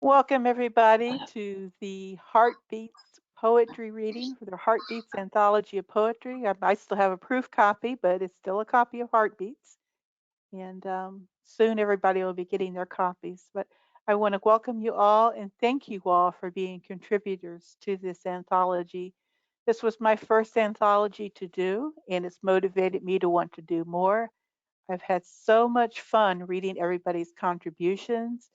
Welcome everybody to the Heartbeats poetry reading for the Heartbeats Anthology of Poetry. I still have a proof copy, but it's still a copy of Heartbeats. And soon everybody will be getting their copies. But I want to welcome you all and thank you all for being contributors to this anthology. This was my first anthology to do, and it's motivated me to want to do more. I've had so much fun reading everybody's contributions.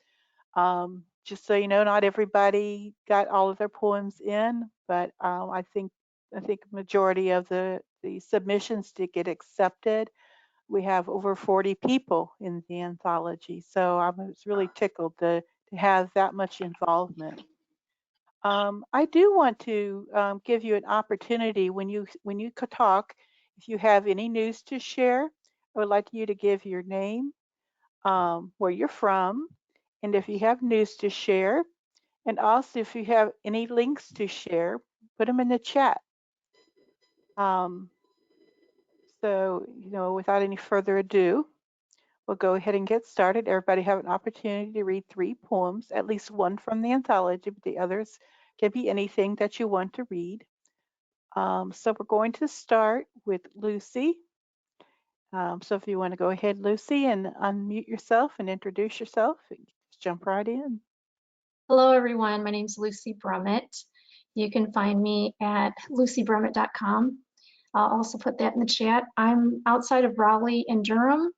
Just so you know, not everybody got all of their poems in, but I think majority of the submissions did get accepted. We have over 40 people in the anthology, so I was really tickled to have that much involvement. I do want to give you an opportunity when you could talk. If you have any news to share, I would like you to give your name, where you're from, and if you have news to share, and also if you have any links to share, put them in the chat. So, without any further ado, we'll go ahead and get started. Everybody have an opportunity to read 3 poems, at least one from the anthology, but the others can be anything that you want to read. So we're going to start with Lucy. So if you want to go ahead, Lucy, and unmute yourself and introduce yourself, just jump right in. Hello, everyone. My name is Lucy Brummett. You can find me at lucybrummett.com. I'll also put that in the chat. I'm outside of Raleigh and Durham,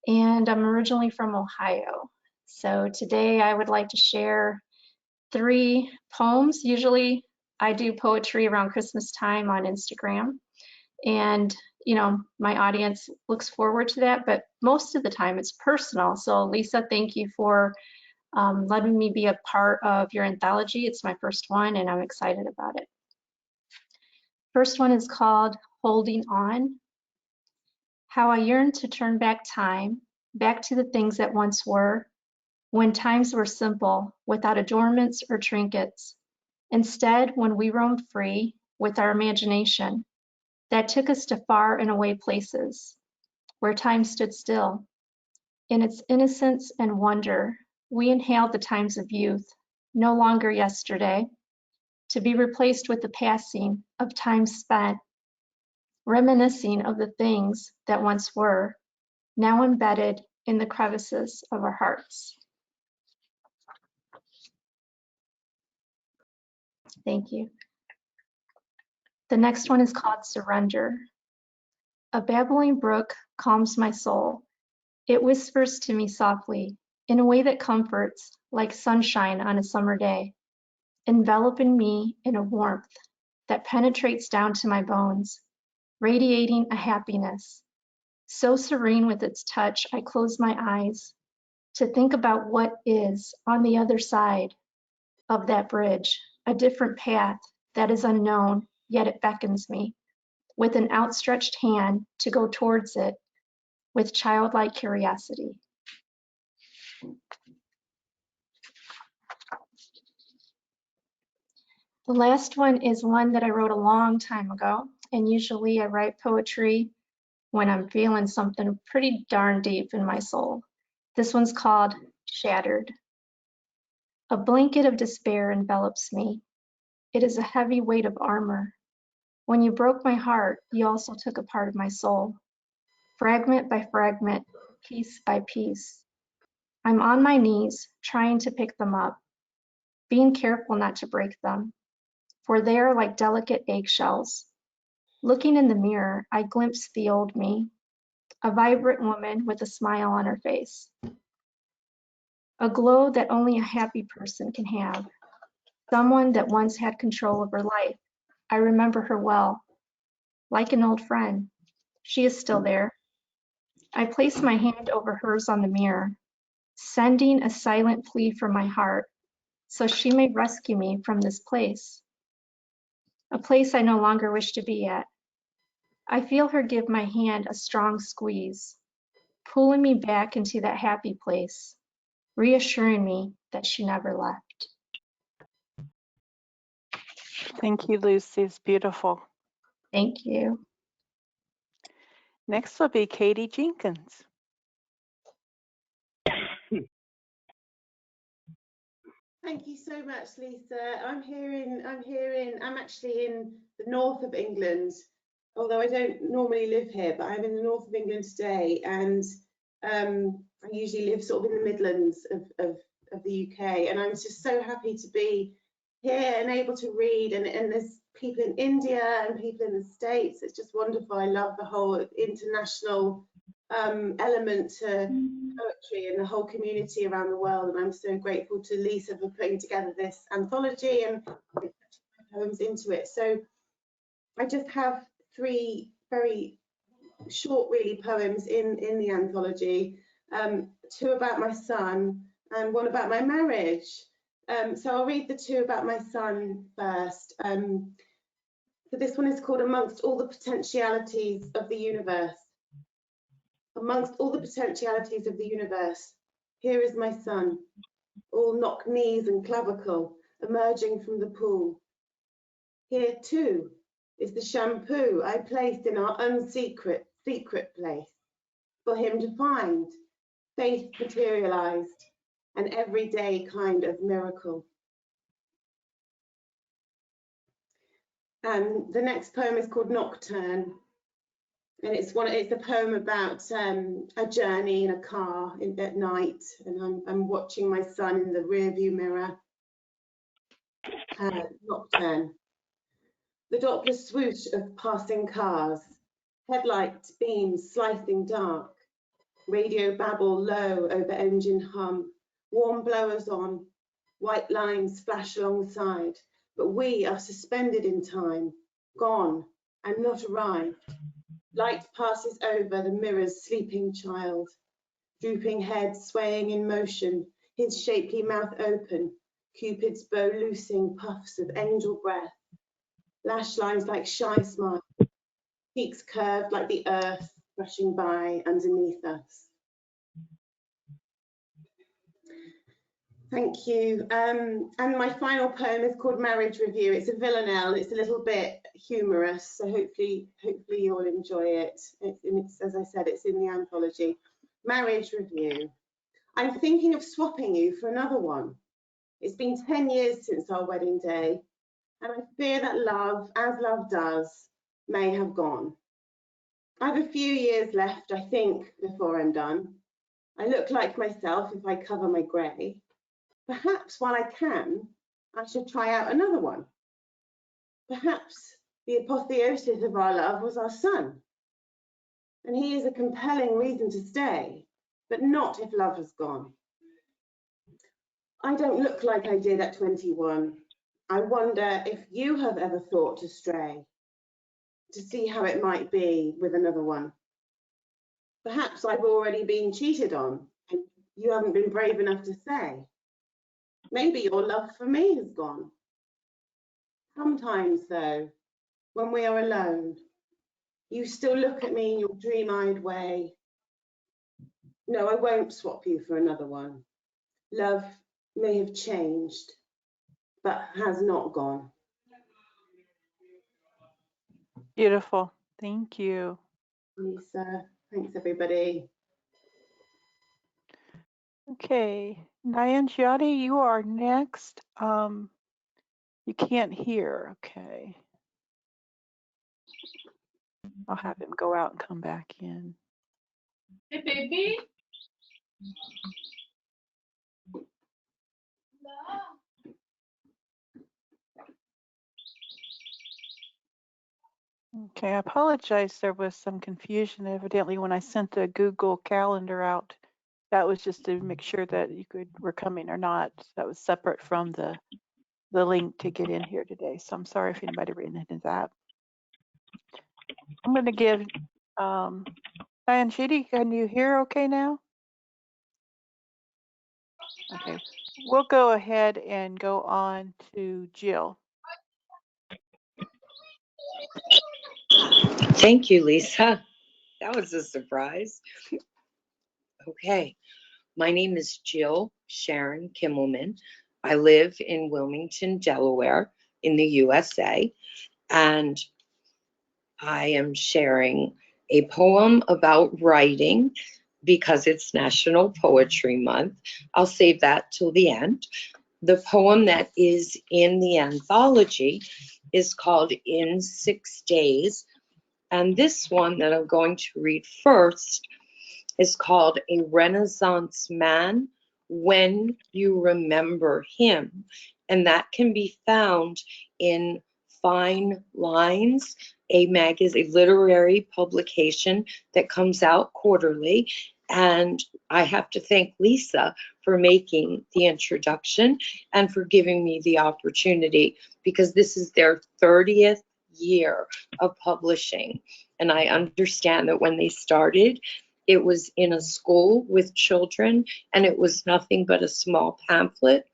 and I'm originally from Ohio. So today I would like to share 3 poems. Usually I do poetry around Christmas time on Instagram, and my audience looks forward to that, but most of the time it's personal. So Lisa, thank you for letting me be a part of your anthology. It's my first one and I'm excited about it. First one is called Holding On. How I yearn to turn back time, back to the things that once were, when times were simple, without adornments or trinkets. Instead, when we roamed free with our imagination, that took us to far and away places, where time stood still. In its innocence and wonder, we inhaled the times of youth, no longer yesterday, to be replaced with the passing of time spent, reminiscing of the things that once were, now embedded in the crevices of our hearts. Thank you. The next one is called Surrender. A babbling brook calms my soul. It whispers to me softly, in a way that comforts, like sunshine on a summer day, enveloping me in a warmth that penetrates down to my bones, radiating a happiness. So serene with its touch, I close my eyes to think about what is on the other side of that bridge, a different path that is unknown, yet it beckons me with an outstretched hand to go towards it with childlike curiosity. The last one is one that I wrote a long time ago, and usually I write poetry when I'm feeling something pretty darn deep in my soul. This one's called Shattered. A blanket of despair envelops me. It is a heavy weight of armor. When you broke my heart, you also took a part of my soul. Fragment by fragment, piece by piece. I'm on my knees, trying to pick them up, being careful not to break them, for they are like delicate eggshells. Looking in the mirror, I glimpse the old me, a vibrant woman with a smile on her face. A glow that only a happy person can have. Someone that once had control of her life. I remember her well, like an old friend. She is still there. I place my hand over hers on the mirror, sending a silent plea from my heart, so she may rescue me from this place. A place I no longer wish to be at. I feel her give my hand a strong squeeze, pulling me back into that happy place, reassuring me that she never left. Thank you, Lucy. It's beautiful. Thank you. Next will be Katie Jenkins. Thank you so much, Lisa. I'm actually in the north of England, although I don't normally live here, but I'm in the north of England today, and I usually live sort of in the Midlands of the UK, and I'm just so happy to be here and able to read, and there's people in India and people in the States. It's just wonderful. I love the whole international element to poetry and the whole community around the world, and I'm so grateful to Lisa for putting together this anthology and putting my poems into it. So I just have 3 very short, really, poems in the anthology, 2 about my son and 1 about my marriage. So I'll read the 2 about my son first. So this one is called Amongst All the Potentialities of the Universe. Amongst all the potentialities of the universe, here is my son, all knock knees and clavicle, emerging from the pool. Here too is the shampoo I placed in our unsecret place for him to find, faith materialized, an everyday kind of miracle. And the next poem is called Nocturne, and it's a poem about a journey in a car at night, and I'm watching my son in the rearview mirror. Nocturne. The Doppler swoosh of passing cars, headlight beams slicing dark, radio babble low over engine hum, warm blowers on, white lines flash alongside, but we are suspended in time, gone and not arrived. Light passes over the mirror's sleeping child, drooping head swaying in motion, his shapely mouth open, Cupid's bow loosing puffs of angel breath, lash lines like shy smiles, cheeks curved like the earth rushing by underneath us. Thank you. And my final poem is called Marriage Review. It's a villanelle. It's a little bit humorous, so hopefully you'll enjoy it. It's, as I said, it's in the anthology. Marriage Review. I'm thinking of swapping you for another one. It's been 10 years since our wedding day, and I fear that love, as love does, may have gone. I have a few years left, I think, before I'm done. I look like myself if I cover my grey. Perhaps while I can, I should try out another one. Perhaps the apotheosis of our love was our son, and he is a compelling reason to stay, but not if love has gone. I don't look like I did at 21. I wonder if you have ever thought to stray, to see how it might be with another one. Perhaps I've already been cheated on, and you haven't been brave enough to say. Maybe your love for me has gone. Sometimes, though, when we are alone, you still look at me in your dream-eyed way. No, I won't swap you for another one. Love may have changed, but has not gone. Beautiful. Thank you. Lisa, thanks everybody. Okay, Nayanjyoti, you are next. You can't hear. Okay. I'll have him go out and come back in. Hey, baby. Okay, I apologize. There was some confusion evidently when I sent the Google Calendar out. That was just to make sure that you were coming or not. That was separate from the link to get in here today. So I'm sorry if anybody ran into that. I'm going to give Nayanjyoti, can you hear okay now? Okay, we'll go ahead and go on to Jill. Thank you, Lisa. That was a surprise. Okay, my name is Jill Sharon Kimmelman. I live in Wilmington, Delaware, in the USA, and I am sharing a poem about writing because it's National Poetry Month. I'll save that till the end. The poem that is in the anthology is called In 6 Days, and this one that I'm going to read first is called A Renaissance Man When You Remember Him, and that can be found in Fine Lines, a literary publication that comes out quarterly. And I have to thank Lisa for making the introduction and for giving me the opportunity, because this is their 30th year of publishing. And I understand that when they started, it was in a school with children, and it was nothing but a small pamphlet.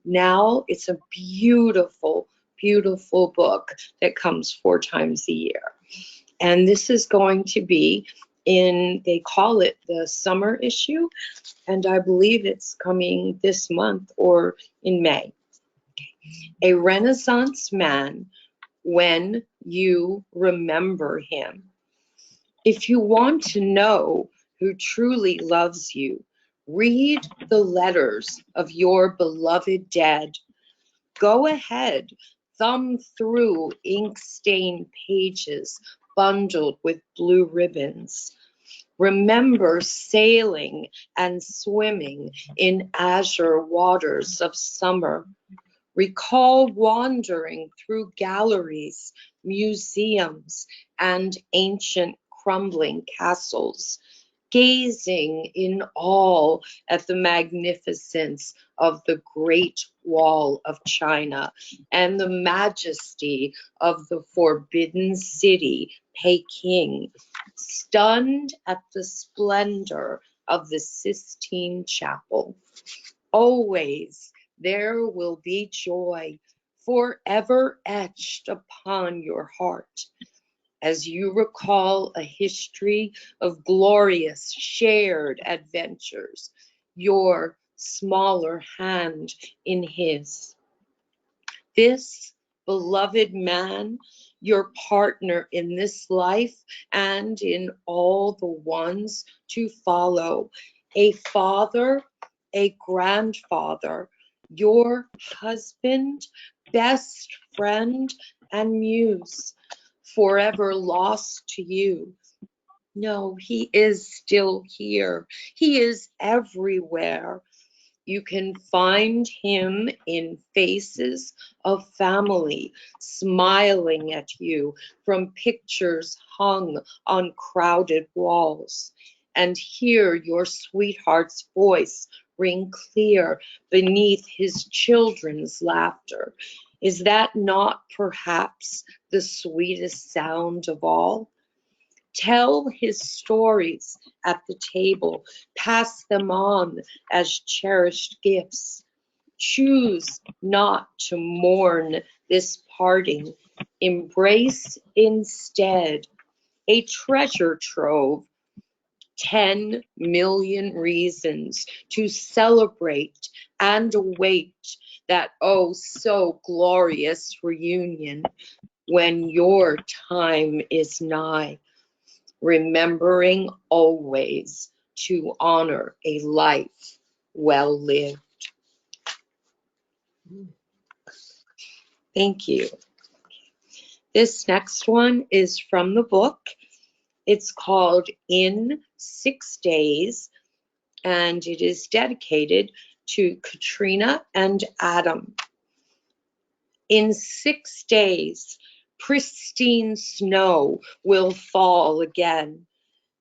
Now it's a beautiful, beautiful book that comes 4 times a year. And this is going to be in, they call it the summer issue, and I believe it's coming this month or in May. A Renaissance Man When You Remember Him. If you want to know who truly loves you, read the letters of your beloved dead. Go ahead, thumb through ink-stained pages bundled with blue ribbons. Remember sailing and swimming in azure waters of summer. Recall wandering through galleries, museums, and ancient crumbling castles, gazing in awe at the magnificence of the Great Wall of China and the majesty of the Forbidden City, Peking, stunned at the splendor of the Sistine Chapel. Always there will be joy forever etched upon your heart as you recall a history of glorious shared adventures, your smaller hand in his. This beloved man, your partner in this life and in all the ones to follow, a father, a grandfather, your husband, best friend, and muse, forever lost to you. No, he is still here. He is everywhere. You can find him in faces of family smiling at you from pictures hung on crowded walls, and hear your sweetheart's voice ring clear beneath his children's laughter. Is that not perhaps the sweetest sound of all? Tell his stories at the table, pass them on as cherished gifts. Choose not to mourn this parting. Embrace instead a treasure trove, 10 million reasons to celebrate and await that oh so glorious reunion when your time is nigh. Remembering always to honor a life well lived. Thank you. This next one is from the book. It's called In 6 Days, and it is dedicated to Katrina and Adam. In 6 days, pristine snow will fall again.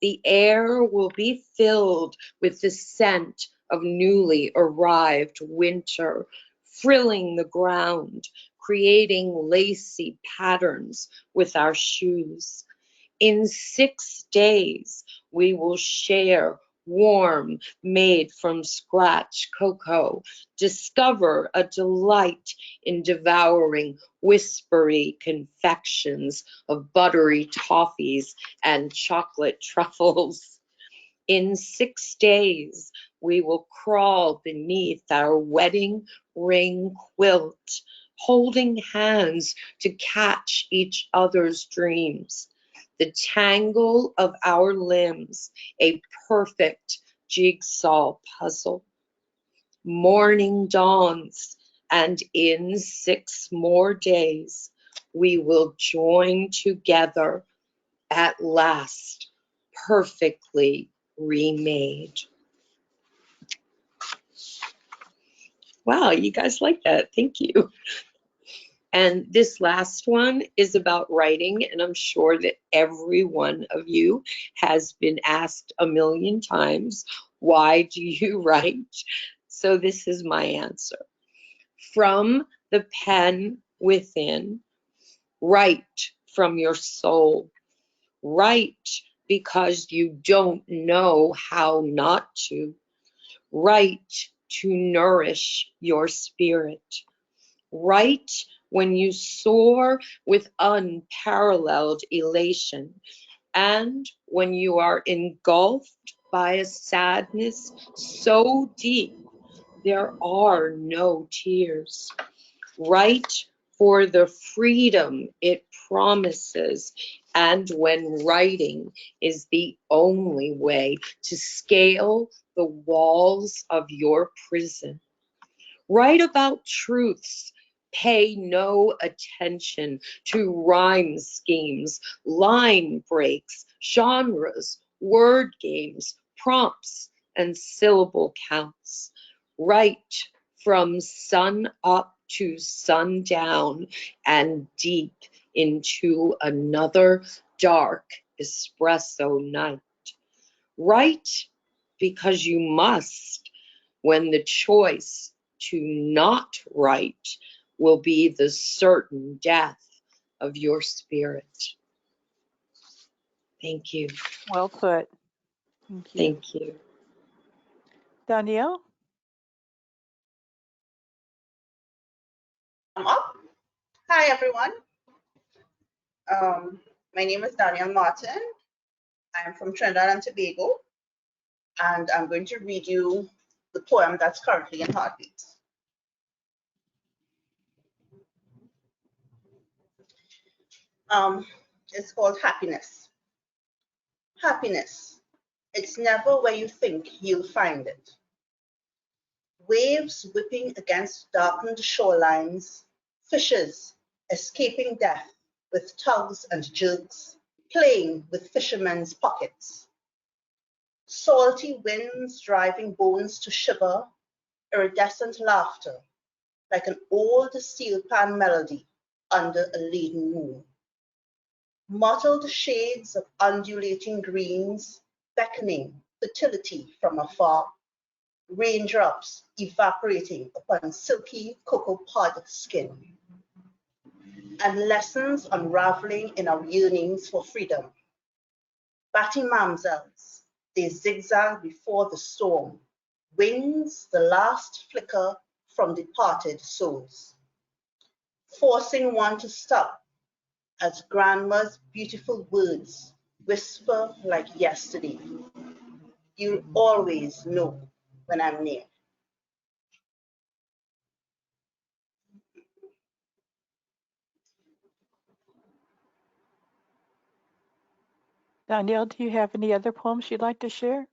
The air will be filled with the scent of newly arrived winter, frilling the ground, creating lacy patterns with our shoes. In 6 days, we will share warm, made from scratch cocoa, discover a delight in devouring whispery confections of buttery toffees and chocolate truffles. In 6 days, we will crawl beneath our wedding ring quilt, holding hands to catch each other's dreams. The tangle of our limbs, a perfect jigsaw puzzle. Morning dawns, and in 6 more days, we will join together at last, perfectly remade. Wow, you guys like that. Thank you. And this last one is about writing, and I'm sure that every one of you has been asked a million times, why do you write? So this is my answer. From the pen within, write from your soul. Write because you don't know how not to. Write to nourish your spirit. Write when you soar with unparalleled elation, and when you are engulfed by a sadness so deep there are no tears. Write for the freedom it promises, and when writing is the only way to scale the walls of your prison. Write about truths. Pay no attention to rhyme schemes, line breaks, genres, word games, prompts, and syllable counts. Write from sun up to sundown and deep into another dark espresso night. Write because you must, when the choice to not write will be the certain death of your spirit. Thank you. Well put. Thank you. Thank you. Danielle? I'm up. Hi, everyone. My name is Danielle Martin. I'm from Trinidad and Tobago, and I'm going to read you the poem that's currently in Heartbeats. It's called Happiness. Happiness. It's never where you think you'll find it. Waves whipping against darkened shorelines, fishes escaping death with tugs and jerks, playing with fishermen's pockets. Salty winds driving bones to shiver, iridescent laughter, like an old steel pan melody under a leaden moon. Mottled shades of undulating greens, beckoning fertility from afar, raindrops evaporating upon silky cocoa pod skin, and lessons unraveling in our yearnings for freedom. Batty mamsels, they zigzag before the storm, wings the last flicker from departed souls, forcing one to stop as grandma's beautiful words whisper like yesterday. You'll always know when I'm near. Danielle, do you have any other poems you'd like to share?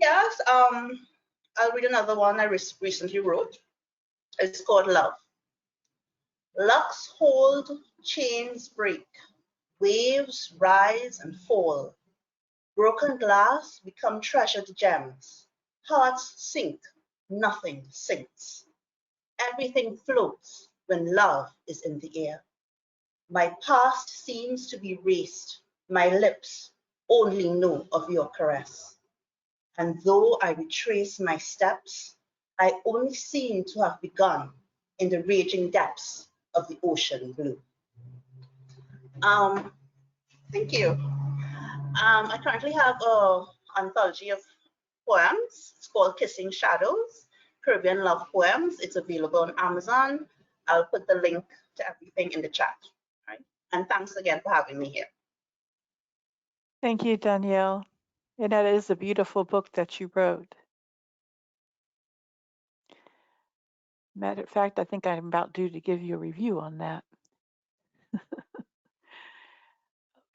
Yes, I'll read another one I recently wrote. It's called Love. Lucks hold, chains break, waves rise and fall. Broken glass become treasured gems. Hearts sink, nothing sinks. Everything floats when love is in the air. My past seems to be erased. My lips only know of your caress. And though I retrace my steps, I only seem to have begun in the raging depths of the ocean blue. Thank you. I currently have an anthology of poems. It's called Kissing Shadows, Caribbean Love Poems. It's available on Amazon. I'll put the link to everything in the chat. Right? And thanks again for having me here. Thank you, Danielle. And that is a beautiful book that you wrote. Matter of fact, I think I'm about due to give you a review on that.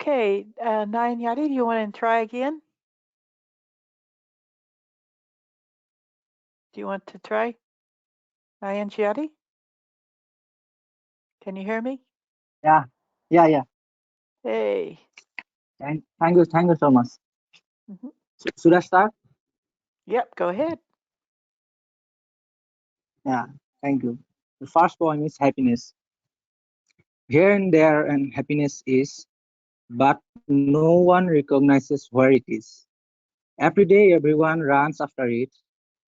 Okay, Nayanjyoti, do you want to try again? Do you want to try? Nayanjyoti? Can you hear me? Yeah, yeah. Hey. Thank you so much. Mhm. Should I start? Yep, go ahead. Yeah, thank you. The first poem is happiness. Here and there, and happiness is, but no one recognizes where it is. Every day, everyone runs after it,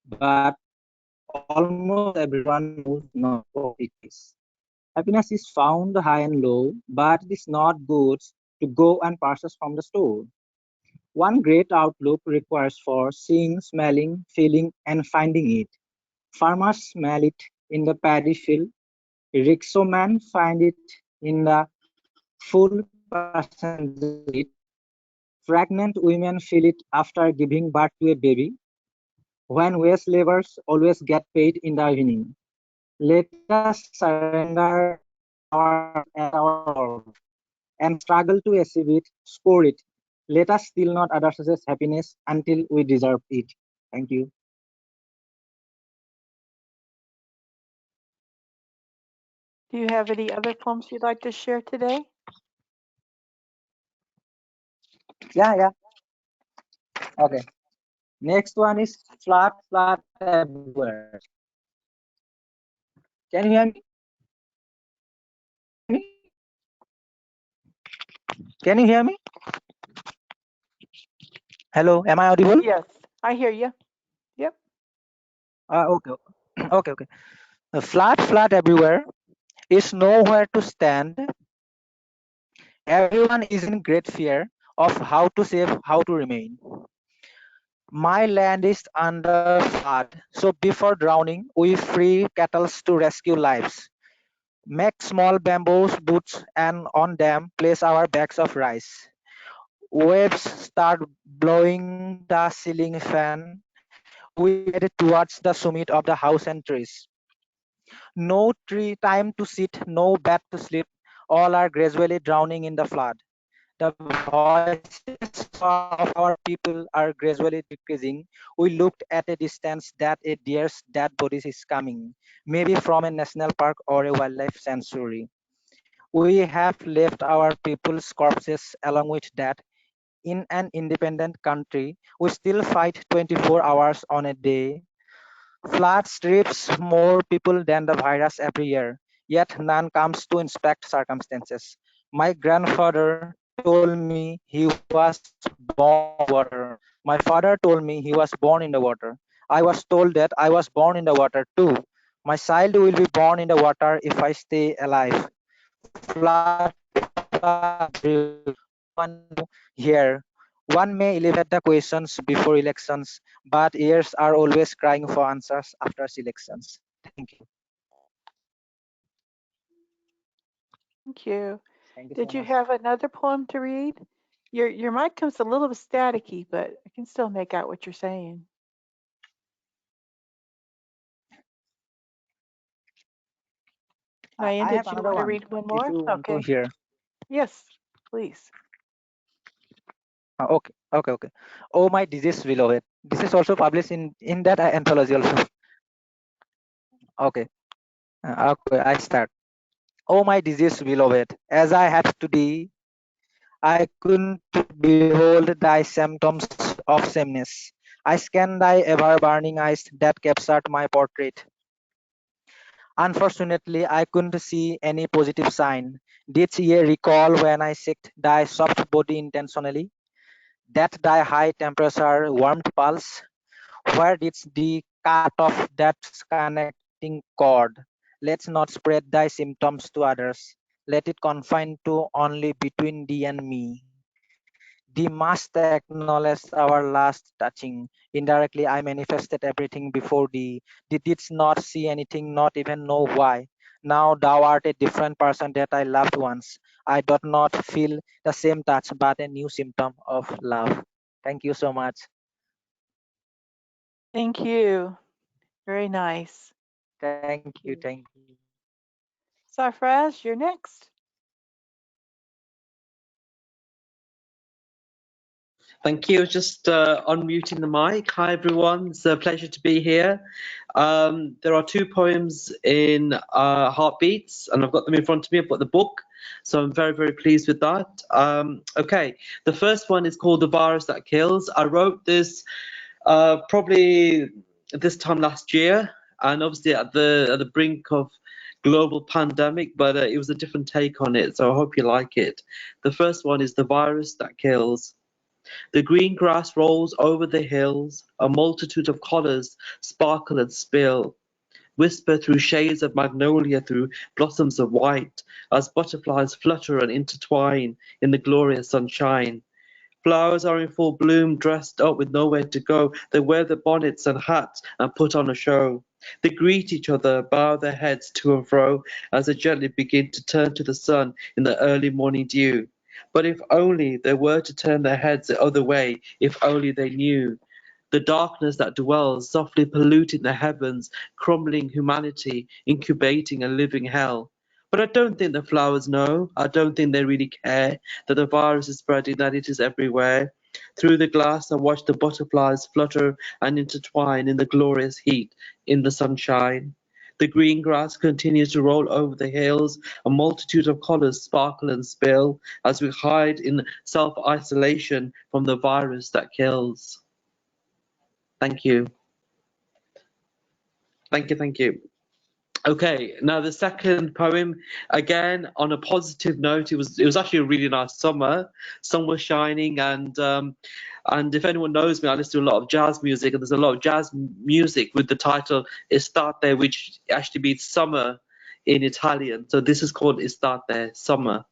but almost everyone knows not what it is. Happiness is found high and low, but it is not good to go and purchase from the store. One great outlook requires for seeing, smelling, feeling, and finding it. Farmers smell it in the paddy field. Rickshaw-men find it in the full passenger seat. Pregnant women feel it after giving birth to a baby. When wage laborers always get paid in the evening. Let us surrender our at our world and struggle to achieve it, score it. Let us steal not others' happiness until we deserve it. Thank you. Do you have any other poems you'd like to share today? Yeah. Okay. Next one is flat everywhere. Can you hear me? Can you hear me? Hello, am I audible? Yes, I hear you. Yep. Okay. Okay. Flat everywhere is nowhere to stand. Everyone is in great fear of how to save, how to remain. My land is under flood, so before drowning, we free cattle to rescue lives. Make small bamboo boots and on them place our bags of rice. Waves start blowing the ceiling fan. We head towards the summit of the house and trees. No tree time to sit, no bed to sleep. All are gradually drowning in the flood. The voices of our people are gradually decreasing. We looked at a distance that a deer's dead body is coming, maybe from a national park or a wildlife sanctuary. We have left our people's corpses along with that. In an independent country, we still fight 24 hours on a day. Flood strips more people than the virus every year, yet none comes to inspect circumstances. My grandfather told me he was born in the water. My father told me he was born in the water. I was told that I was born in the water too. My child will be born in the water if I stay alive. Here. One may elevate the questions before elections, but ears are always crying for answers after elections. Thank you. Thank you. Thank you so Did you much. have another poem to read? Your mic comes a little bit staticky, but I can still make out what you're saying. I Nayan, have did you another want to one read one if more? you want to Okay. hear. Yes, please. Okay. Oh, my disease beloved. This is also published in that anthology also. Okay. Okay, I start. Oh, my disease beloved, as I have today, I couldn't behold thy symptoms of sameness. I scanned thy ever-burning eyes that captured my portrait. Unfortunately, I couldn't see any positive sign. Did ye recall when I checked thy soft body intentionally? That thy high temperature warmed pulse? Where didst thee cut off that connecting cord? Let's not spread thy symptoms to others. Let it confine to only between thee and me. Thee must acknowledge our last touching. Indirectly, I manifested everything before thee. Thee didst not see anything, not even know why. Now thou art a different person that I loved once. I do not feel the same touch, but a new symptom of love. Thank you so much. Thank you. Very nice. Thank you. you. Thank you. Sarfraz, you're next. Thank you. Just unmuting the mic. Hi, everyone. It's a pleasure to be here. There are 2 poems in Heartbeats, and I've got them in front of me. I've got the book, so I'm very, very pleased with that. Okay, the first one is called The Virus That Kills. I wrote this probably this time last year, and obviously at the brink of global pandemic, but it was a different take on it, so I hope you like it. The first one is The Virus That Kills. The green grass rolls over the hills, a multitude of colours sparkle and spill, whisper through shades of magnolia, through blossoms of white, as butterflies flutter and intertwine in the glorious sunshine. Flowers are in full bloom, dressed up with nowhere to go. They wear their bonnets and hats and put on a show. They greet each other, bow their heads to and fro as they gently begin to turn to the sun in the early morning dew. But if only they were to turn their heads the other way, if only they knew the darkness that dwells, softly polluting the heavens, crumbling humanity, incubating a living hell. But I don't think the flowers know, I don't think they really care that the virus is spreading, that it is everywhere. Through the glass I watch the butterflies flutter and intertwine in the glorious heat, in the sunshine. The green grass continues to roll over the hills, a multitude of colours sparkle and spill as we hide in self-isolation from the virus that kills. Thank you. Thank you. Okay, now the second poem, again on a positive note. It was actually a really nice summer. Sun was shining, and if anyone knows me, I listen to a lot of jazz music, and there's a lot of jazz music with the title Estate, which actually means summer in Italian. So this is called Estate, summer.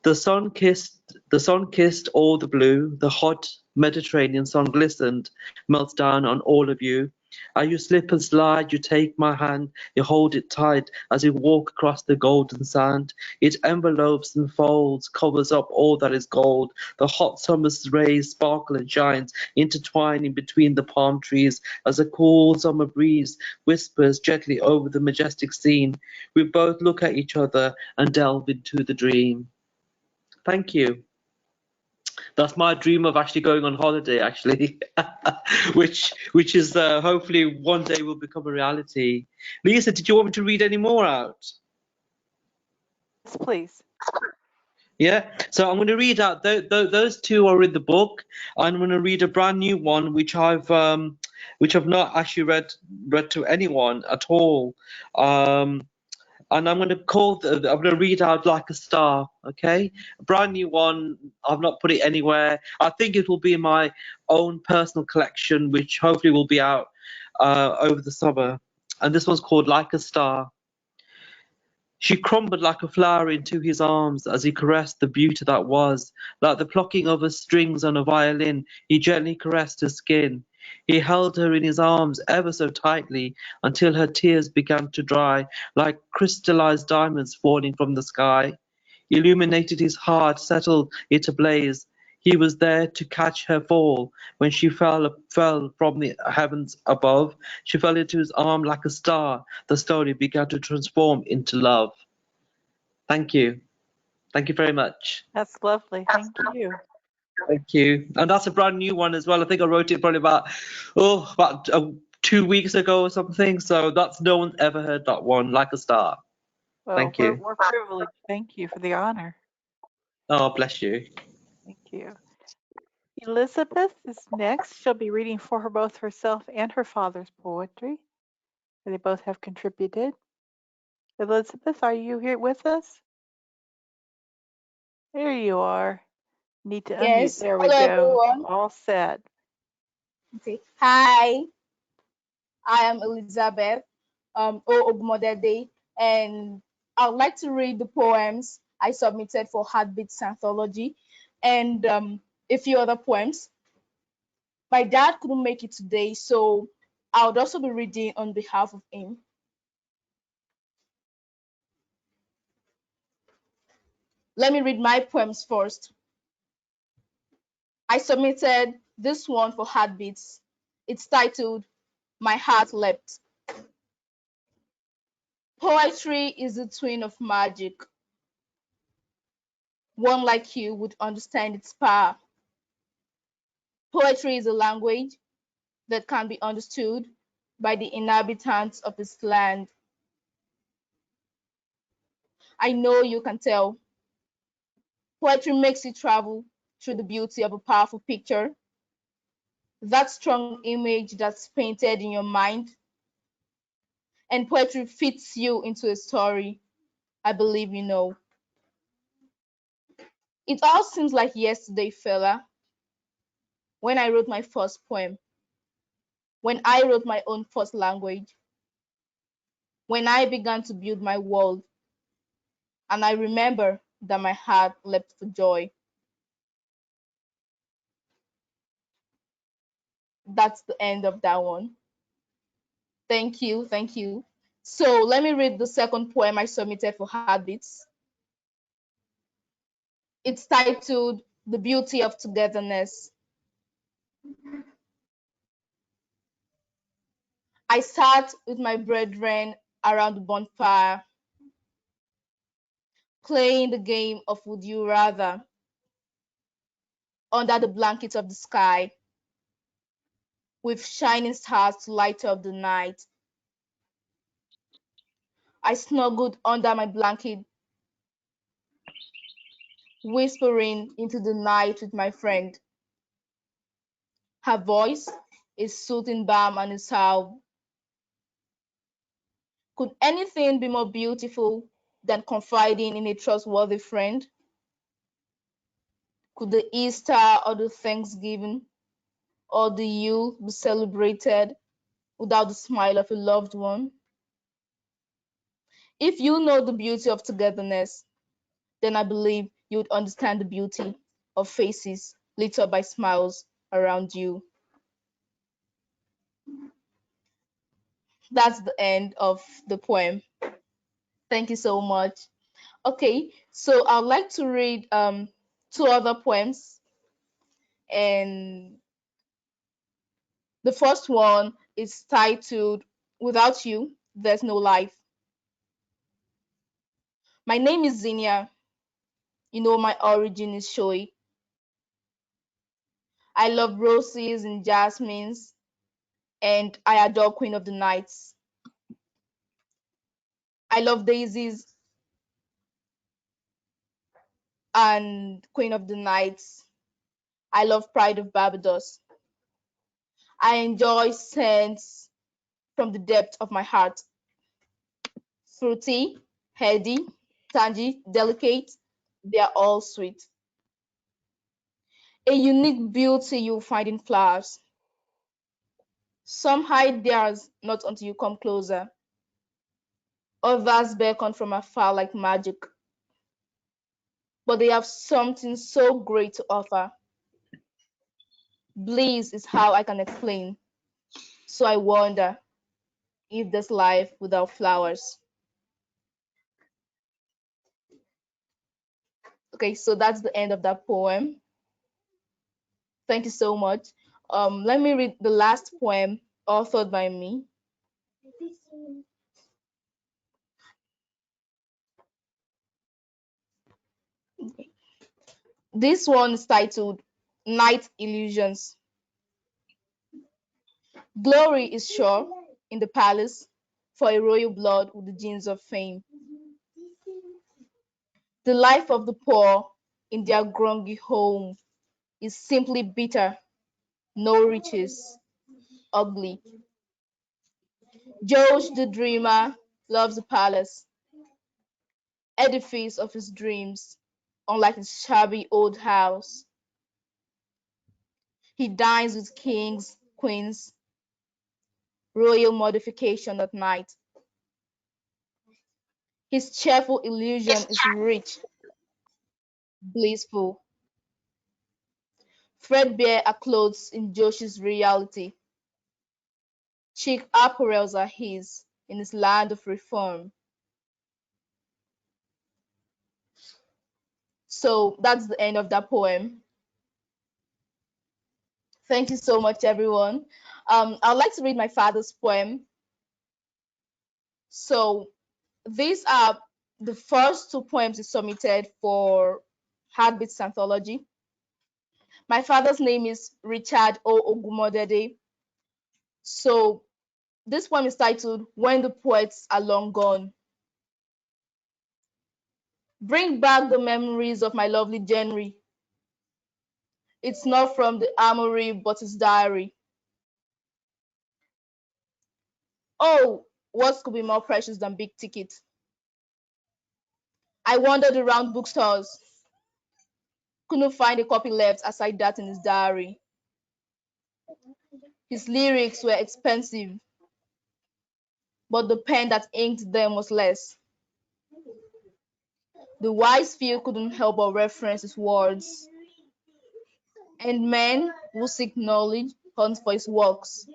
The sun kissed all the blue, the hot Mediterranean sun glistened, melts down on all of you. As you slip and slide, you take my hand, you hold it tight as you walk across the golden sand. It envelopes and folds, covers up all that is gold. The hot summer's rays sparkle and shines, intertwining between the palm trees as a cool summer breeze whispers gently over the majestic scene. We both look at each other and delve into the dream. Thank you. That's my dream of actually going on holiday, actually, which is hopefully one day will become a reality. Lisa, did you want me to read any more out? Yes, please. Yeah, so I'm going to read out those 2 are in the book. I'm going to read a brand new one which I've not actually read to anyone at all. And I'm going to read out Like a Star, okay? A brand new one. I've not put it anywhere. I think it will be in my own personal collection, which hopefully will be out over the summer. And this one's called Like a Star. She crumbled like a flower into his arms as he caressed the beauty that was. Like the plucking of her strings on a violin, he gently caressed her skin. He held her in his arms ever so tightly until her tears began to dry, like crystallized diamonds falling from the sky. Illuminated his heart, settled it ablaze. He was there to catch her fall. When she fell from the heavens above, she fell into his arm like a star. The story began to transform into love. Thank you. Thank you very much. That's lovely. Thank you. Thank you. And that's a brand new one as well. I think I wrote it probably about 2 weeks ago or something. So no one's ever heard that one, Like a Star. Well, Thank you. we're privileged. Thank you for the honor. Oh, bless you. Thank you. Elizabeth is next. She'll be reading for her both herself and her father's poetry. They both have contributed. Elizabeth, are you here with us? There you are. Need to unmute. Yes. There we Hello, go. everyone. All set. Okay. Hi, I am Elizabeth Ogmodede, and I would like to read the poems I submitted for Heartbeats Anthology and a few other poems. My dad couldn't make it today, so I would also be reading on behalf of him. Let me read my poems first. I submitted this one for Heartbeats. It's titled My Heart Leapt. Poetry is the twin of magic. One like you would understand its power. Poetry is a language that can be understood by the inhabitants of this land. I know you can tell. Poetry makes you travel through the beauty of a powerful picture, that strong image that's painted in your mind. And poetry fits you into a story, I believe you know. It all seems like yesterday, fella, when I wrote my first poem, when I wrote my own first language, when I began to build my world, and I remember that my heart leapt for joy. That's the end of that one. Thank you, thank you. So let me read the second poem I submitted for Heartbeats. It's titled The Beauty of Togetherness. I sat with my brethren around the bonfire, playing the game of Would You Rather under the blanket of the sky, with shining stars to light up the night. I snuggled under my blanket, whispering into the night with my friend. Her voice, a soothing balm on his soul. Could anything be more beautiful than confiding in a trustworthy friend? Could the Easter or the Thanksgiving or the Yule be celebrated without the smile of a loved one? If you know the beauty of togetherness, then I believe you would understand the beauty of faces lit up by smiles around you. That's the end of the poem. Thank you so much. Okay, so I'd like to read two other poems, and the first one is titled Without You, There's No Life. My name is Zinnia. You know my origin is showy. I love roses and jasmines, and I adore Queen of the Nights. I love daisies and Queen of the Nights. I love Pride of Barbados. I enjoy scents from the depth of my heart. Fruity, heady, tangy, delicate, they are all sweet. A unique beauty you'll find in flowers. Some hide theirs not until you come closer. Others beckon from afar like magic. But they have something so great to offer. Bliss is how I can explain. So I wonder if there's life without flowers. Okay, so that's the end of that poem. Thank you so much. Let me read the last poem authored by me. This one is titled Night Illusions. Glory is sure in the palace for a royal blood with the genes of fame. The life of the poor in their grungy home is simply bitter, no riches, ugly. Josh the dreamer loves the palace, edifice of his dreams, unlike his shabby old house. He dines with kings, queens, royal modification at night. His cheerful illusion is rich, blissful. Threadbare are clothes in Josh's reality. Chic apparels are his in his land of reform. So that's the end of that poem. Thank you so much, everyone. I'd like to read my father's poem. So these are the first two poems he submitted for Heartbeats Anthology. My father's name is Richard O. Ogumodede. So This poem is titled When the Poets Are Long Gone. Bring back the memories of my lovely January. It's not from the armory, but it's diary. Oh, what could be more precious than big ticket? I wandered around bookstores. Couldn't find a copy left aside that in his diary. His lyrics were expensive, but the pen that inked them was less. The wise few couldn't help but reference his words. And men who seek knowledge hunt for his works,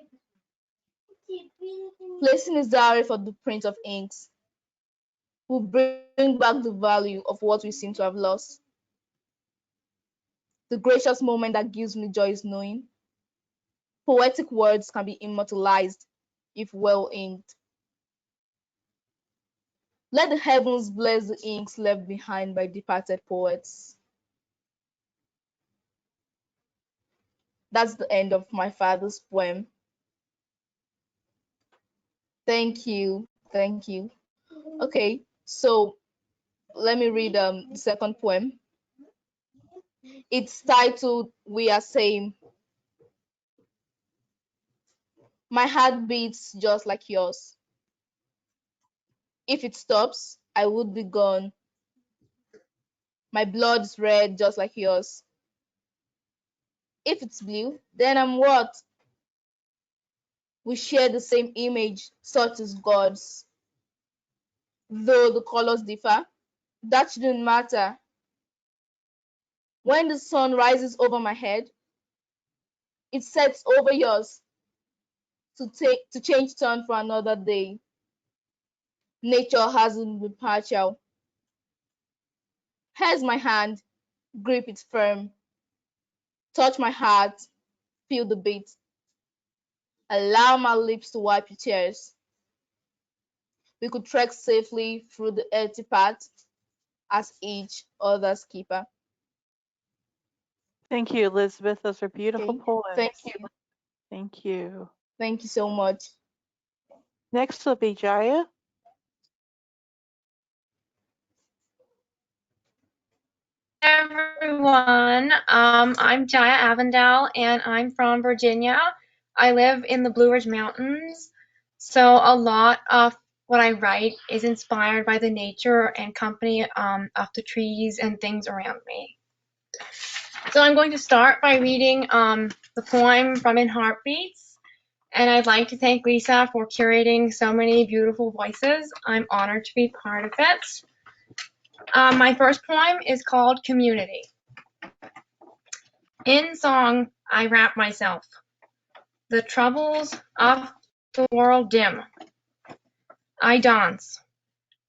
placing his diary for the print of inks, will bring back the value of what we seem to have lost. The gracious moment that gives me joy is knowing poetic words can be immortalized if well inked. Let the heavens bless the inks left behind by departed poets. That's the end of my father's poem. Thank you. Thank you. Okay, so let me read the second poem. It's titled We Are Same. My heart beats just like yours. If it stops, I would be gone. My blood's red just like yours. If it's blue, then I'm what? We share the same image, such as God's. Though the colors differ, that shouldn't matter. When the sun rises over my head, it sets over yours to change turn for another day. Nature hasn't been partial. Here's my hand, grip it firm. Touch my heart, feel the beat. Allow my lips to wipe your tears. We could trek safely through the earthy path as each other's keeper. Thank you, Elizabeth. Those are beautiful Okay, poems. thank you. Thank you. Thank you so much. Next will be Jaya. Everyone, I'm Jaya Avendel and I'm from Virginia. I live in the Blue Ridge Mountains, so a lot of what I write is inspired by the nature and company of the trees and things around me. So I'm going to start by reading the poem from In Heartbeats, and I'd like to thank Lisa for curating so many beautiful voices. I'm honored to be part of it. My first poem is called Community. In song, I wrap myself. The troubles of the world dim. I dance.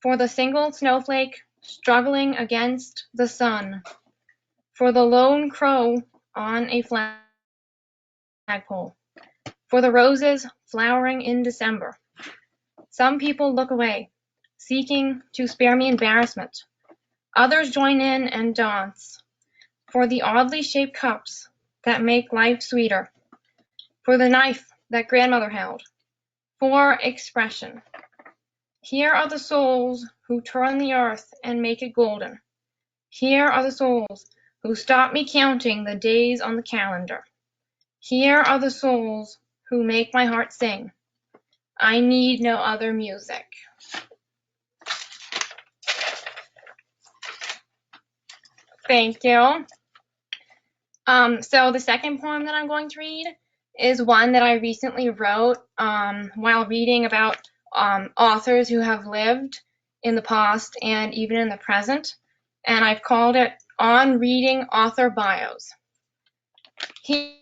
For the single snowflake struggling against the sun. For the lone crow on a flagpole. For the roses flowering in December. Some people look away, seeking to spare me embarrassment. Others join in and dance. For the oddly shaped cups that make life sweeter. For the knife that grandmother held. For expression. Here are the souls who turn the earth and make it golden. Here are the souls who stop me counting the days on the calendar. Here are the souls who make my heart sing. I need no other music. Thank you. So the second poem that I'm going to read is one that I recently wrote while reading about authors who have lived in the past and even in the present, and I've called it On Reading Author Bios. Here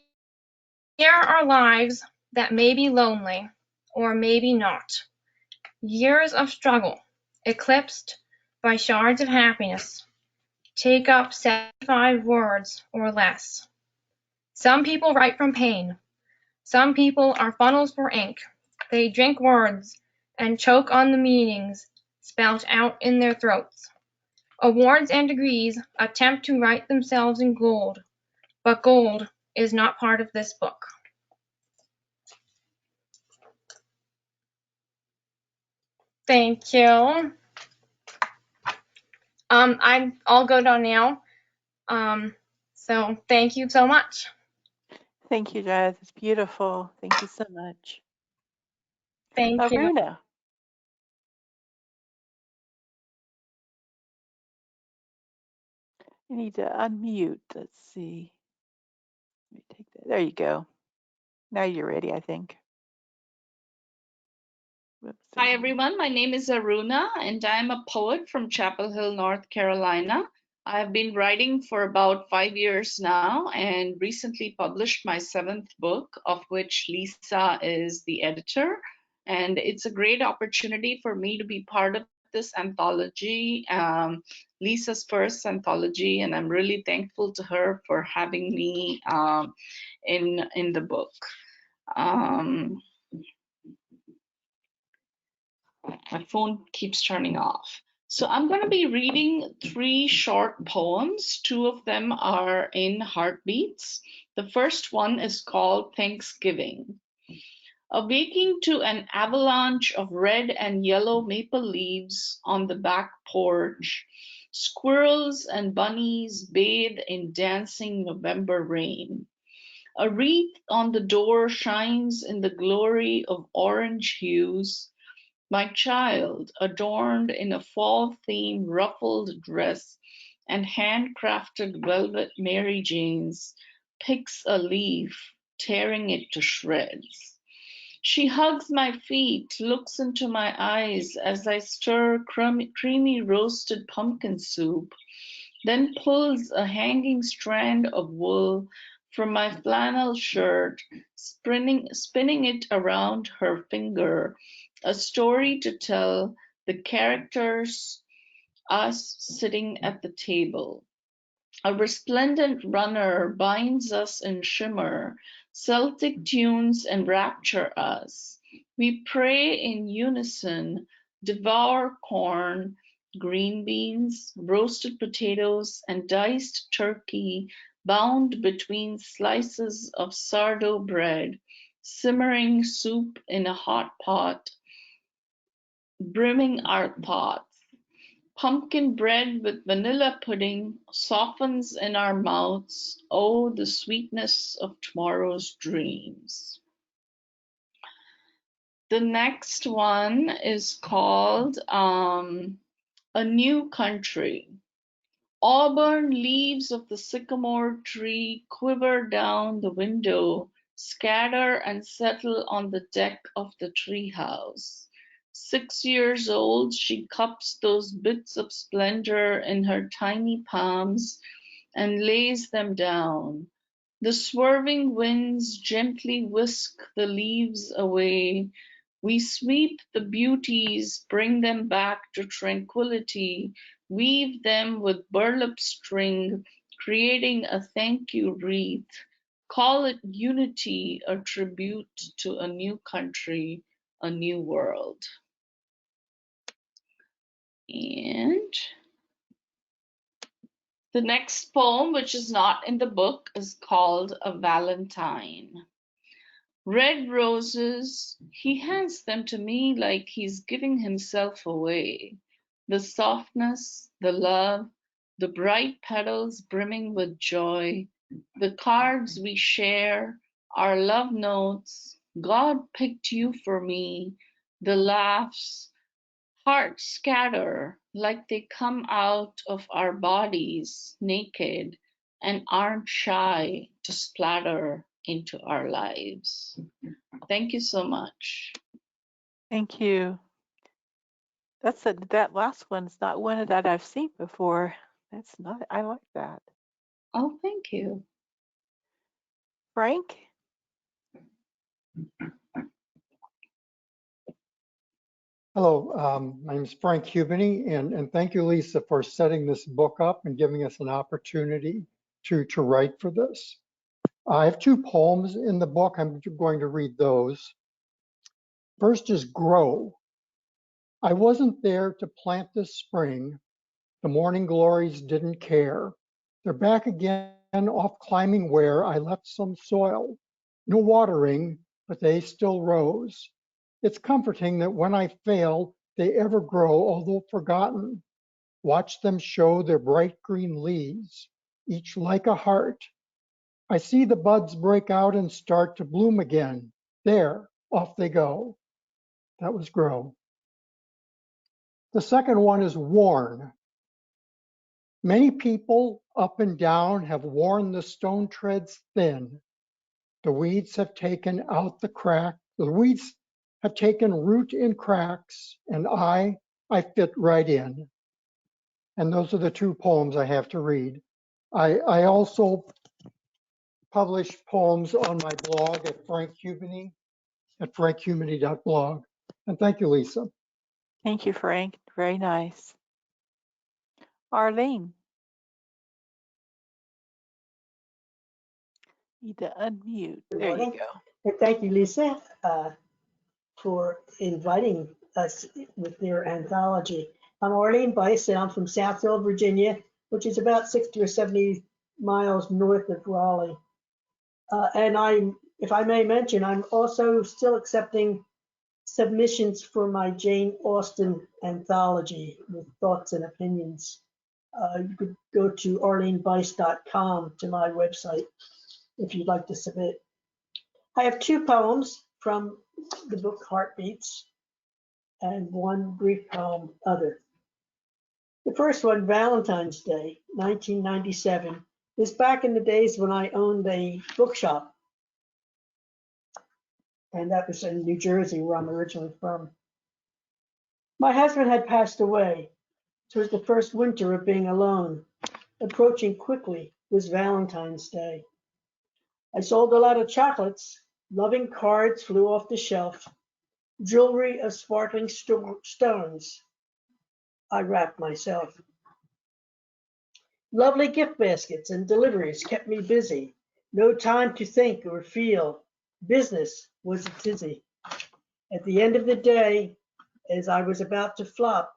are lives that may be lonely or maybe not. Years of struggle, eclipsed by shards of happiness, take up 75 words or less. Some people write from pain. Some people are funnels for ink. They drink words and choke on the meanings spelt out in their throats. Awards and degrees attempt to write themselves in gold, but gold is not part of this book. Thank you. I'll go down now. So thank you so much. Thank you, Jazz. It's beautiful. Thank you so much. Thank you. Aruna. You need to unmute. Let's see. Let me take that. There you go. Now you're ready, I think. Whoops, Hi, everyone. My name is Aruna, and I'm a poet from Chapel Hill, North Carolina. I've been writing for about 5 years now and recently published my 7th book, of which Lisa is the editor. And it's a great opportunity for me to be part of this anthology, Lisa's first anthology, and I'm really thankful to her for having me in the book. My phone keeps turning off. So I'm going to be reading 3 short poems. 2 of them are in heartbeats. The first one is called Thanksgiving. Awaking to an avalanche of red and yellow maple leaves on the back porch, squirrels and bunnies bathe in dancing November rain. A wreath on the door shines in the glory of orange hues. My child, adorned in a fall-themed ruffled dress and handcrafted velvet Mary Janes, picks a leaf, tearing it to shreds. She hugs my feet, looks into my eyes as I stir creamy roasted pumpkin soup, then pulls a hanging strand of wool from my flannel shirt, spinning it around her finger, a story to tell, the characters, us sitting at the table. A resplendent runner binds us in shimmer, Celtic tunes enrapture us. We pray in unison, devour corn, green beans, roasted potatoes, and diced turkey bound between slices of sourdough bread, simmering soup in a hot pot, brimming our thoughts. Pumpkin bread with vanilla pudding softens in our mouths. Oh, the sweetness of tomorrow's dreams. The next one is called A New Country. Auburn leaves of the sycamore tree quiver down the window, scatter and settle on the deck of the treehouse. 6 years old, she cups those bits of splendor in her tiny palms and lays them down. The swerving winds gently whisk the leaves away. We sweep the beauties, bring them back to tranquility, weave them with burlap string, creating a thank you wreath. Call it unity, a tribute to a new country, a new world. And the next poem, which is not in the book, is called A Valentine. Red roses, he hands them to me like he's giving himself away. The softness, the love, the bright petals brimming with joy, the cards we share, our love notes, God picked you for me, the laughs, hearts scatter like they come out of our bodies naked and aren't shy to splatter into our lives. Thank you so much. Thank you. That last one's not one that I've seen before. I like that. Oh, thank you. Frank? Hello, my name is Frank Hubany, and thank you, Lisa, for setting this book up and giving us an opportunity to write for this. I have 2 poems in the book. I'm going to read those. First is Grow. I wasn't there to plant this spring. The morning glories didn't care. They're back again off climbing where I left some soil. No watering, but they still rose. It's comforting that when I fail, they ever grow, although forgotten. Watch them show their bright green leaves, each like a heart. I see the buds break out and start to bloom again. There, off they go. That was grow. The second one is worn. Many people up and down have worn the stone treads thin. The weeds have taken out the crack. The weeds have taken root in cracks, and I fit right in. And those are the two poems I have to read. I also publish poems on my blog at frankhumany.blog. And thank you, Lisa. Thank you, Frank. Very nice. Arlene. Need to unmute. Good There you morning. go. And thank you, Lisa, for inviting us with your anthology. I'm Arlene Bice, and I'm from Southfield, Virginia, which is about 60 or 70 miles north of Raleigh. And if I may mention, I'm also still accepting submissions for my Jane Austen anthology with thoughts and opinions. You could go to arlenebice.com to my website if you'd like to submit. I have two poems from the book Heartbeats and one brief poem, Other. The first one, Valentine's Day, 1997, is back in the days when I owned a bookshop. And that was in New Jersey, where I'm originally from. My husband had passed away. It was the first winter of being alone. Approaching quickly was Valentine's Day. I sold a lot of chocolates. Loving cards flew off the shelf. Jewelry of sparkling stones I wrapped myself. Lovely gift baskets and deliveries kept me busy. No time to think or feel. Business was a tizzy. At the end of the day, as I was about to flop,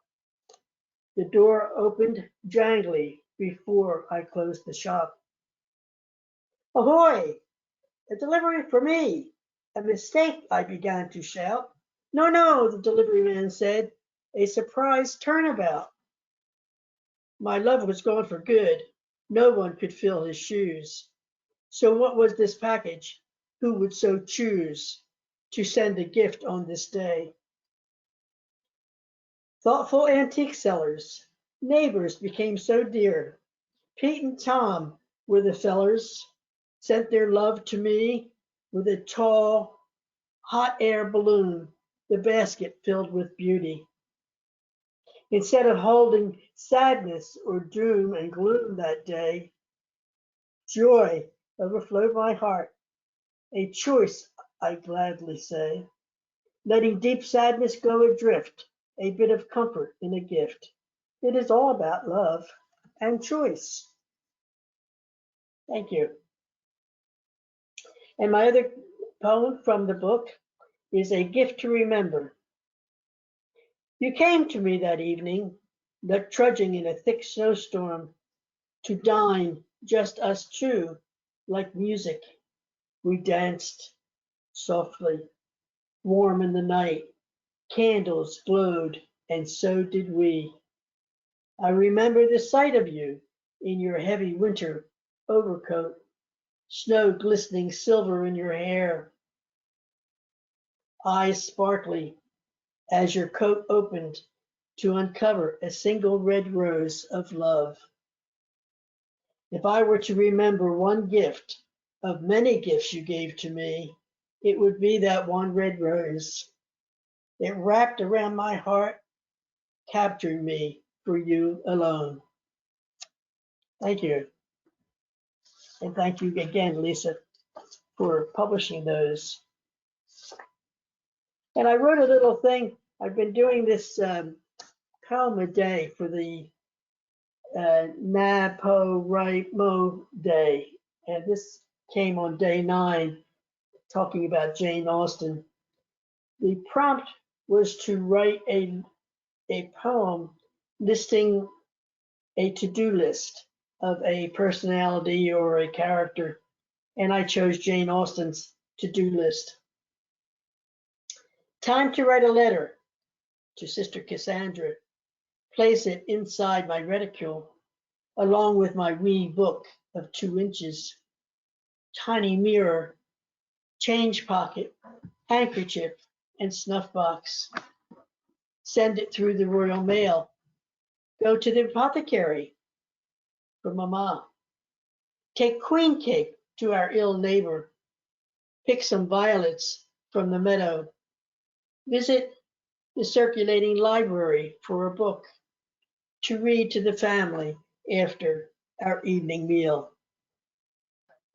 the door opened jangly before I closed the shop. Ahoy! A delivery for me. A mistake, I began to shout. No, no, the delivery man said. A surprise turnabout. My love was gone for good. No one could fill his shoes. So what was this package? Who would so choose to send a gift on this day? Thoughtful antique sellers, neighbors became so dear. Pete and Tom were the fellers, sent their love to me with a tall, hot air balloon, the basket filled with beauty. Instead of holding sadness or doom and gloom that day, joy overflowed my heart, a choice I gladly say, letting deep sadness go adrift, a bit of comfort in a gift. It is all about love and choice. Thank you. And my other poem from the book is A Gift to Remember. You came to me that evening, trudging in a thick snowstorm, to dine, just us two, like music. We danced softly, warm in the night. Candles glowed, and so did we. I remember the sight of you in your heavy winter overcoat, snow glistening silver in your hair, eyes sparkly as your coat opened to uncover a single red rose of love. If I were to remember one gift of many gifts you gave to me, it would be that one red rose. It wrapped around my heart, capturing me for you alone. Thank you. And thank you again, Lisa, for publishing those. And I wrote a little thing. I've been doing this poem a day for the NaPoWriMo Day. And this came on day 9, talking about Jane Austen. The prompt was to write a poem listing a to-do list of a personality or a character, and I chose Jane Austen's to-do list. Time to write a letter. to Sister Cassandra, place it inside my reticule, along with my wee book of 2 inches, tiny mirror, change pocket, handkerchief, and snuff box. Send it through the Royal Mail. Go to the apothecary for Mama. Take queen cake to our ill neighbor. Pick some violets from the meadow. Visit the circulating library for a book to read to the family after our evening meal.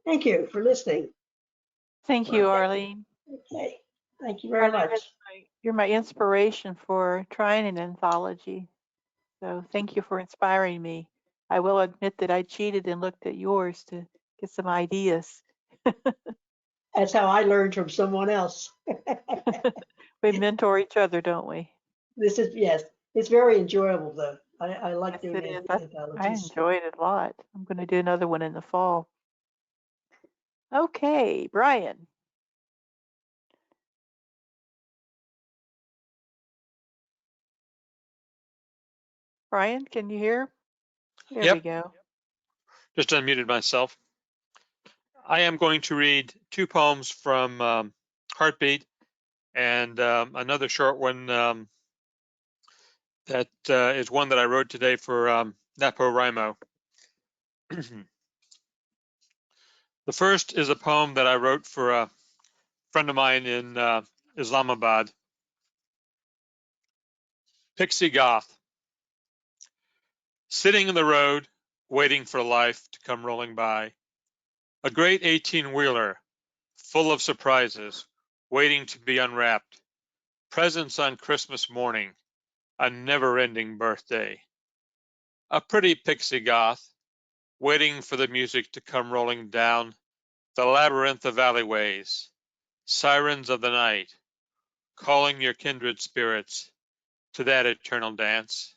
Thank you for listening. Thank you, Arlene. Okay, thank you very Arlene, much. you're my inspiration for trying an anthology. So thank you for inspiring me. I will admit that I cheated and looked at yours to get some ideas. That's how I learned from someone else. We mentor each other, don't we? This is, yes, it's very enjoyable though. I like Yes, doing it is. I anthologies. enjoyed it a lot. I'm going to do another one in the fall. Okay, Brian. Brian, can you hear? There Yep, we go. just unmuted myself. I am going to read 2 poems from Heartbeat and another short one that is one that I wrote today for NaPoWriMo. The first is a poem that I wrote for a friend of mine in Islamabad. Pixie Goth. Sitting in the road, waiting for life to come rolling by. A great 18-wheeler, full of surprises, waiting to be unwrapped. Presents on Christmas morning, a never-ending birthday. A pretty pixie goth, waiting for the music to come rolling down the labyrinth of alleyways, sirens of the night, calling your kindred spirits to that eternal dance.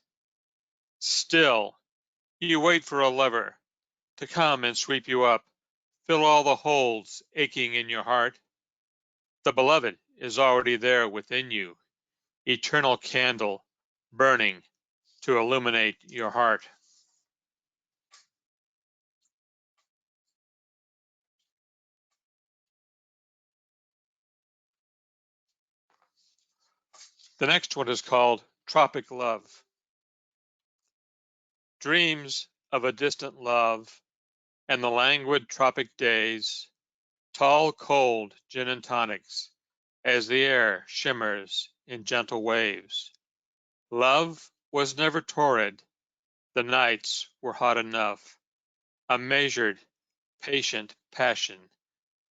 Still, you wait for a lover to come and sweep you up, fill all the holes aching in your heart. The beloved is already there within you, eternal candle burning to illuminate your heart. The next one is called Tropic Love. Dreams of a distant love and the languid tropic days, tall cold gin and tonics as the air shimmers in gentle waves. Love was never torrid, the nights were hot enough, a measured, patient passion,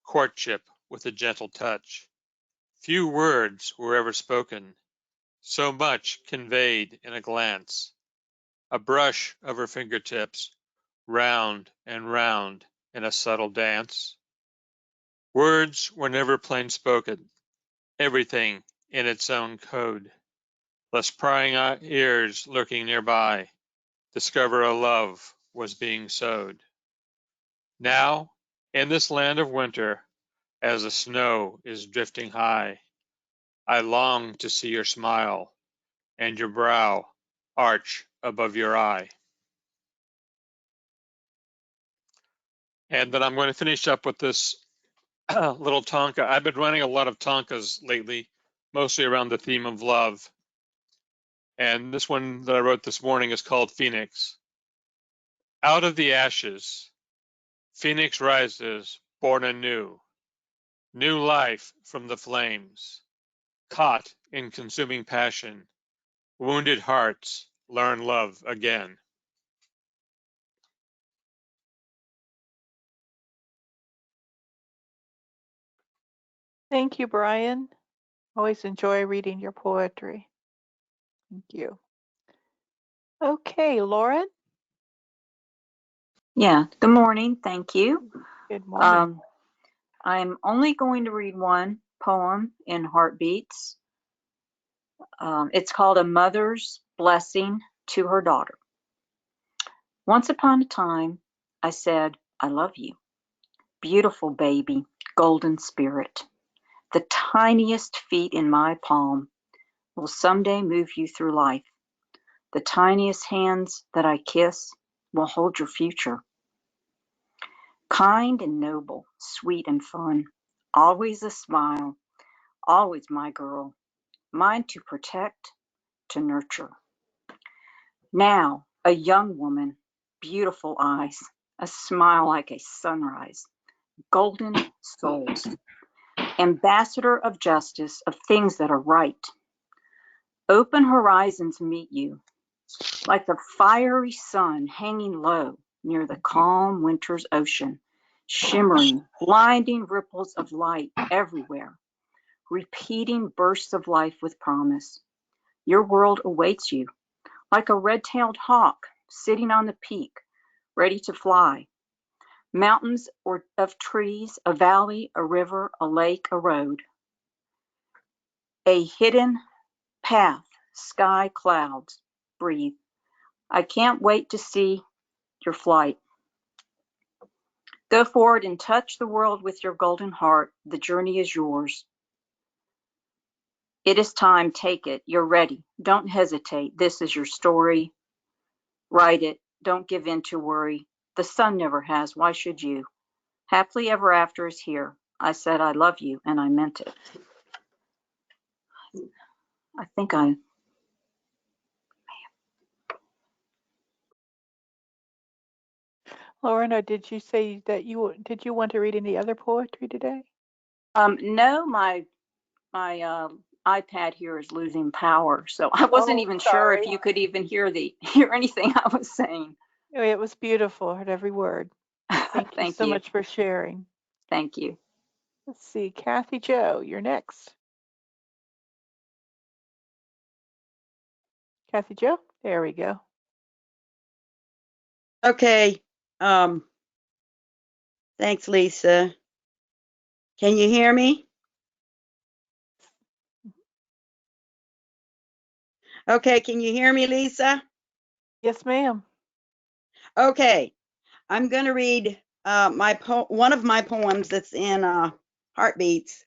courtship with a gentle touch. Few words were ever spoken, so much conveyed in a glance, a brush of her fingertips, round and round in a subtle dance. Words were never plain spoken, everything in its own code, lest prying ears lurking nearby discover a love was being sowed. Now, in this land of winter, as the snow is drifting high, I long to see your smile and your brow arch above your eye. And then I'm going to finish up with this little tanka. I've been running a lot of tankas lately, mostly around the theme of love. And this one that I wrote this morning is called Phoenix. Out of the ashes, Phoenix rises, born anew, new life from the flames. Caught in consuming passion, wounded hearts learn love again. Thank you, Brian. Always enjoy reading your poetry. Thank you. Okay, Lauren. Yeah, good morning. Thank you. Good morning. I'm only going to read one poem in Heartbeats. It's called A Mother's Blessing to Her Daughter. Once upon a time, I said, I love you. Beautiful baby, golden spirit, the tiniest feet in my palm, will someday move you through life. The tiniest hands that I kiss will hold your future. Kind and noble, sweet and fun, always a smile, always my girl, mine to protect, to nurture. Now, a young woman, beautiful eyes, a smile like a sunrise, golden souls, ambassador of justice, of things that are right. Open horizons meet you, like the fiery sun hanging low near the calm winter's ocean, shimmering, blinding ripples of light everywhere, repeating bursts of life with promise. Your world awaits you, like a red-tailed hawk sitting on the peak, ready to fly. Mountains of trees, a valley, a river, a lake, a road. A hidden path, sky, clouds, breathe. I can't wait to see your flight. Go forward and touch the world with your golden heart. The journey is yours. It is time. Take it. You're ready. Don't hesitate. This is your story. Write it. Don't give in to worry. The sun never has. Why should you? Happily ever after is here. I said I love you, and I meant it. I think I... Lorna, did you say that did you want to read any other poetry today? No, my iPad here is losing power, so I wasn't even sure if you could even hear anything I was saying. It was beautiful. I heard every word. Thank you so much for sharing. Thank you. Let's see, Kathy Jo, you're next. Kathy Jo, there we go. Okay. Thanks, Lisa. Can you hear me? Okay, can you hear me, Lisa? Yes, ma'am. Okay, I'm going to read one of my poems that's in Heartbeats.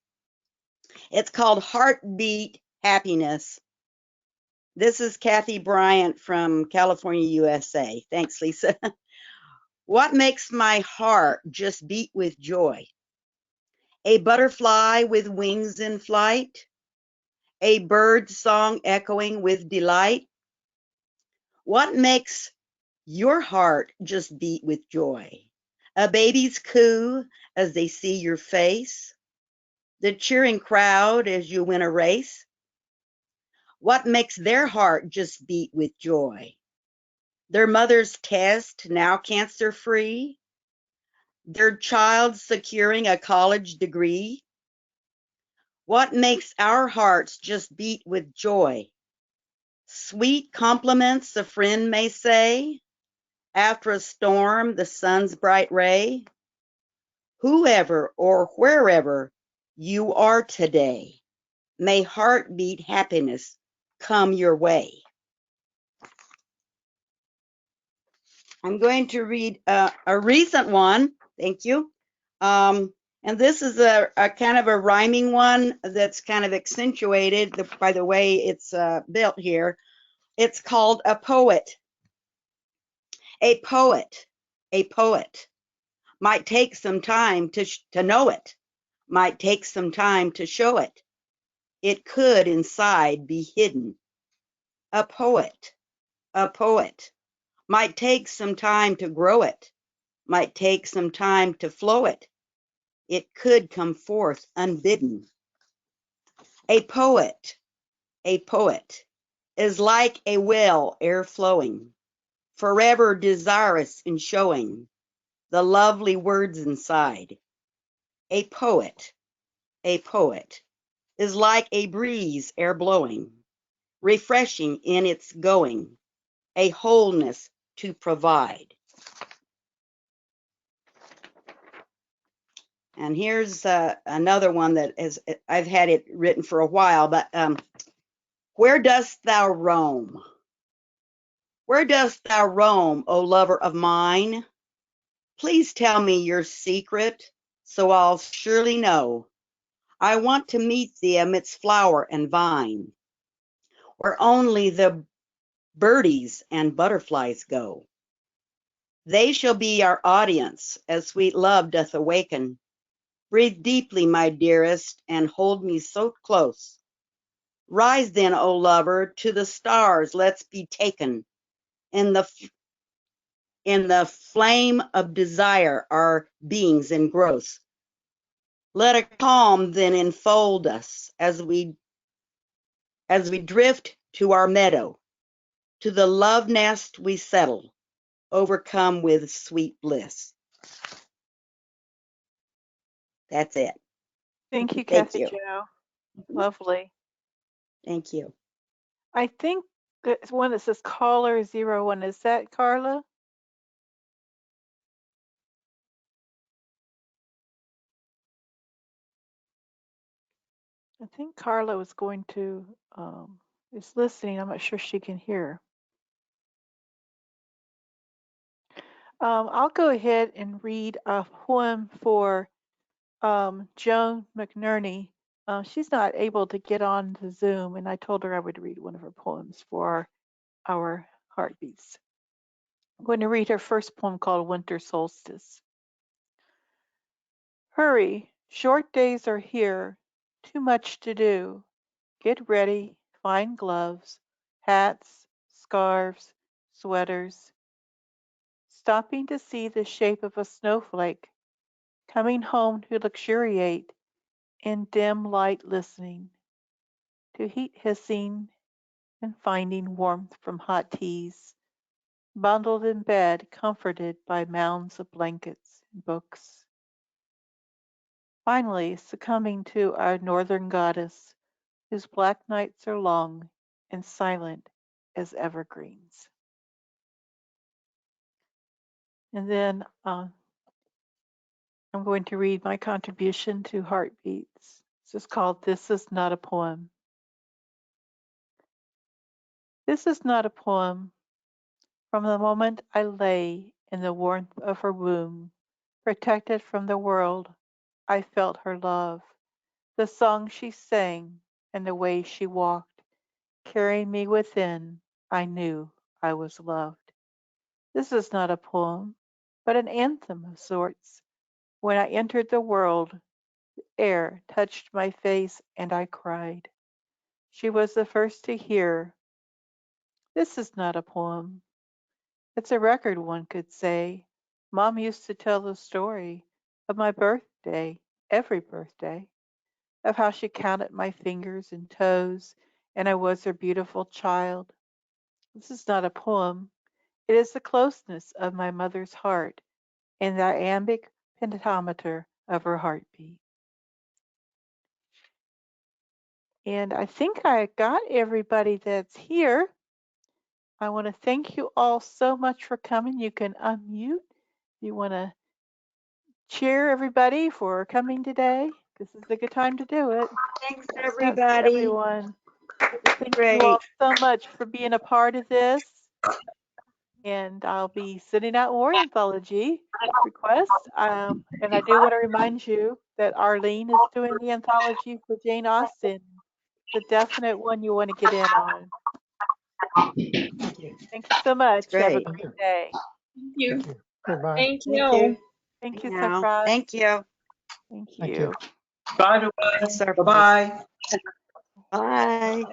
It's called Heartbeat Happiness. This is Kathy Bryant from California, USA. Thanks, Lisa. What makes my heart just beat with joy? A butterfly with wings in flight? A bird song echoing with delight? What makes your heart just beat with joy? A baby's coo as they see your face? The cheering crowd as you win a race? What makes their heart just beat with joy? Their mother's test, now cancer-free? Their child securing a college degree? What makes our hearts just beat with joy? Sweet compliments a friend may say? After a storm, the sun's bright ray? Whoever or wherever you are today, may heartbeat happiness come your way. I'm going to read a recent one. Thank you. And this is a kind of a rhyming one that's kind of accentuated by the way it's built here. It's called A Poet. A poet, a poet, might take some time to know it, might take some time to show it. It could inside be hidden. A poet, might take some time to grow it, might take some time to flow it. It could come forth unbidden. A poet, is like a well air flowing, forever desirous in showing the lovely words inside. A poet, is like a breeze air blowing, refreshing in its going, a wholeness to provide. And here's another one that I've had it written for a while, but where dost thou roam? Where dost thou roam, O lover of mine? Please tell me your secret, so I'll surely know. I want to meet thee amidst flower and vine. where only the birdies and butterflies go. They shall be our audience as sweet love doth awaken. Breathe deeply, my dearest, and hold me so close. Rise then, O lover, to the stars let's be taken. In the flame of desire our beings engross. Let a calm then enfold us as we drift to our meadow. To the love nest we settle, overcome with sweet bliss. That's it. Thank you, Thank Kathy you. Jo. Lovely. Thank you. I think there's one that says caller 01. Is that Karla? I think Karla was going to, is listening. I'm not sure she can hear. I'll go ahead and read a poem for Joan McNerney. She's not able to get on the Zoom, and I told her I would read one of her poems for our heartbeats. I'm going to read her first poem called Winter Solstice. Hurry, short days are here, too much to do. Get ready, find gloves, hats, scarves, sweaters. Stopping to see the shape of a snowflake, coming home to luxuriate in dim light listening, to heat hissing and finding warmth from hot teas, bundled in bed, comforted by mounds of blankets and books. Finally, succumbing to our northern goddess, whose black nights are long and silent as evergreens. And then I'm going to read my contribution to Heartbeats. This is called This Is Not a Poem. This is not a poem. From the moment I lay in the warmth of her womb, protected from the world, I felt her love. The song she sang and the way she walked, carrying me within, I knew I was loved. This is not a poem, but an anthem of sorts. When I entered the world, the air touched my face and I cried. She was the first to hear. This is not a poem. It's a record, one could say. Mom used to tell the story of my birthday, every birthday, of how she counted my fingers and toes, and I was her beautiful child. This is not a poem. It is the closeness of my mother's heart and the iambic pentameter of her heartbeat. And I think I got everybody that's here. I want to thank you all so much for coming. You can unmute. You want to cheer everybody for coming today. This is a good time to do it. Thanks, Yes, everybody. everyone. Thank Great. you all so much for being a part of this. And I'll be sending out more anthology requests. And I do want to remind you that Arlene is doing the anthology for Jane Austen. It's a definite one you want to get in on. Thank you. Thank you so much. Have a Great. great day. Thank you. Thank you. Goodbye. Thank Thank you. you. Thank you, Now, Sarfraz. thank you. Thank Thank you. Bye, everyone. Thanks, Sarfraz. Bye-bye. Bye.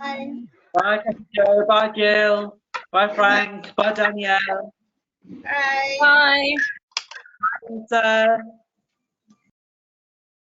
Bye. Bye, Kathy Jo. Bye, Jill. Bye, Frank. Bye, Danielle. Bye. Bye. Bye, Lisa.